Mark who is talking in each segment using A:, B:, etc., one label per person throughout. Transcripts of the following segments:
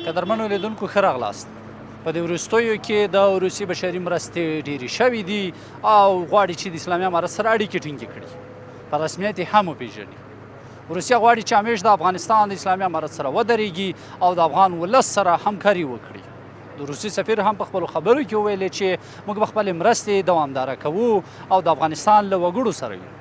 A: قدرمنو لیدونکو ښه راغلاست. په دې وروستیو کې د روسي بشري مرستې ډېرې شوې دي او غواړي چې د اسلامي امارت سره اړیکې ټینګې کړي، په رسمیت یې هم وپېژني. روسیه غواړي چې همیش د افغانستان د اسلامي امارت سره ودرېږي او د افغان ولس سره همکاري وکړي. د روسي سفیر هم په خپلو خبرو کې وویلې چې موږ به خپلې مرستې دوامداره کوو او د افغانستان له وګړو سره یو.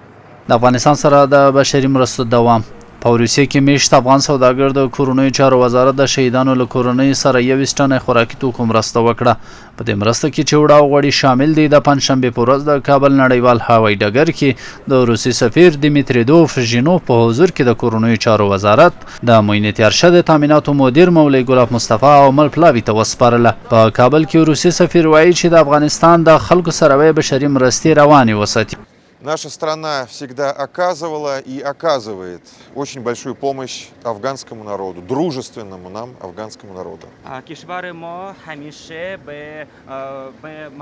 A: د افغانستان سره د بشري مرستو دوام. په روسیې کې میشت افغان سوداګر د کورنیو چارو وزارت د شهیدانو له کورنۍ سره 21 ټنه خوراکي توکو مرسته وکړه. په دې مرسته کې چې وړاو غړي شامل دي. د پنجشنبې په ورځ د کابل نړیوال هوایي ډګر کې د روسي سفیر دیمیتریدوف ژینوف په حضور کې د کورنیو چارو وزارت د معینې ارشد د تامیناتو مدیر مولوي ګلاب مصطفی او مل پلاوي ته وسپارله. په کابل کې روسي سفیر وایي چې د افغانستان د خلکو سره بشري مرستې روانې وساتي.
B: Наша страна всегда оказывала и оказывает очень большую помощь афганскому народу, дружественному нам афганскому народу.
C: کشور ما همیشه به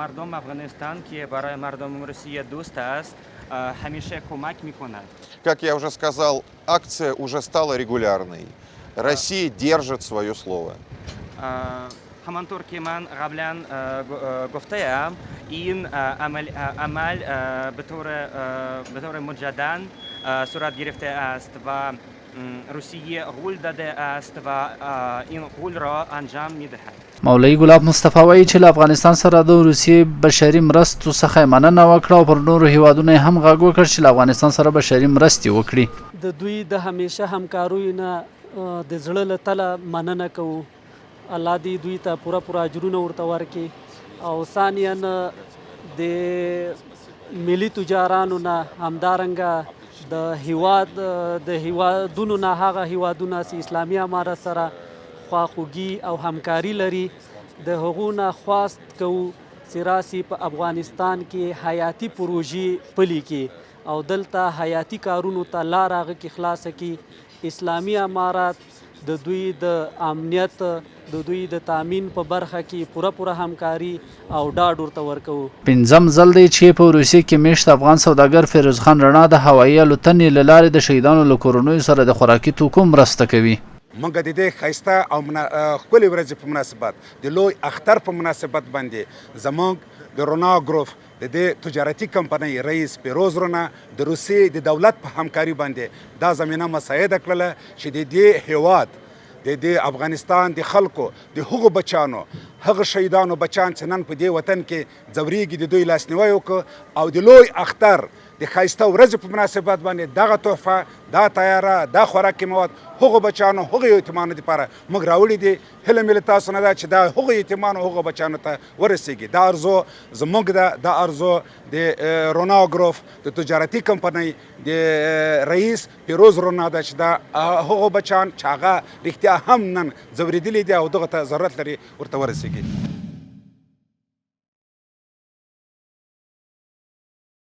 C: مردم افغانستان که برای مردم روسیه دوست است همیشه کمک میکند.
B: Как я уже сказал, акция уже стала регулярной. Россия держит свое слово.
C: همانطور که من قبلا گفتم این عمل به طور مجدد صورت گرفته است و روسیه قول داده است و این قول را انجام میدهد.
A: مولوی ګلاب مصطفی وایي چې له افغانستان سره د روسیې بشري مرستو څخه مننه وکړه او پر نورو هیوادونو هم غږ وکړ چې له افغانستان سره بشري مرستې وکړي.
D: د دوی د همیشه همکاریو نه د زړه له تله مننه کوو. الله دې دوی ته پوره اجرونه ورته ورکړي او ثانیاً د ملي تجارانو نه همدارنګه د هیوادونو نه هغه هیوادونه چې اسلامي امارت سره خواخوږي او همکاري لري د هغو نه خواست کوو چې راسي په افغانستان کې حیاتي پروژې پلي کړي او دلته حیاتي کارونو ته لار هغه کې خلاصه کړي. اسلامي امارت د دوی د امنیت د دوی د تامین په برخه کې پوره همکاري او ډاډ ورته ورکوو.
A: پنځم ځل دی چې په روسیې کې میشت افغان سوداګر فیروز خان رڼا د هوایي الوتنې له لارې د شهیدانو له کورنیو سره د خوراکي توکو مرسته کوي.
E: موږ د دې ښایسته او ښکلې ورځې په مناسبت د لوی اختر په مناسبت باندې زموږ د رونا ګروپ د دې تجارتي کمپنۍ رئیس پیروز رونا د روسیې د دولت په همکاري باندې دا زمینه مساعده کړله چې د دې هیواد د افغانستان د خلکو د هغو بچانو هغه شهیدانو بچان چې نن په دې وطن کې ځورېږي د دوی لاسنیوی وکړو او د لوی اختر د ښایسته ورځې په مناسبت باندې دغه تحفه دا تیاره دا خوراکي مواد هغو بچانو هغو یتیمانو دپاره موږ راوړي دي. هیله مې له تاسو نه ده چې دا هغو یتیمانو هغو بچانو ته ورسیږي. دا ارزو زموږ ده، دا ارزو د رونا ګروپ د تجارتي کمپنۍ د رئیس پیروز رونا ده چې دا هغو بچان چې هغه رښتیا هم نن ځورېدلي دي او دغه ته ضرورت لري ورته ورسیږي.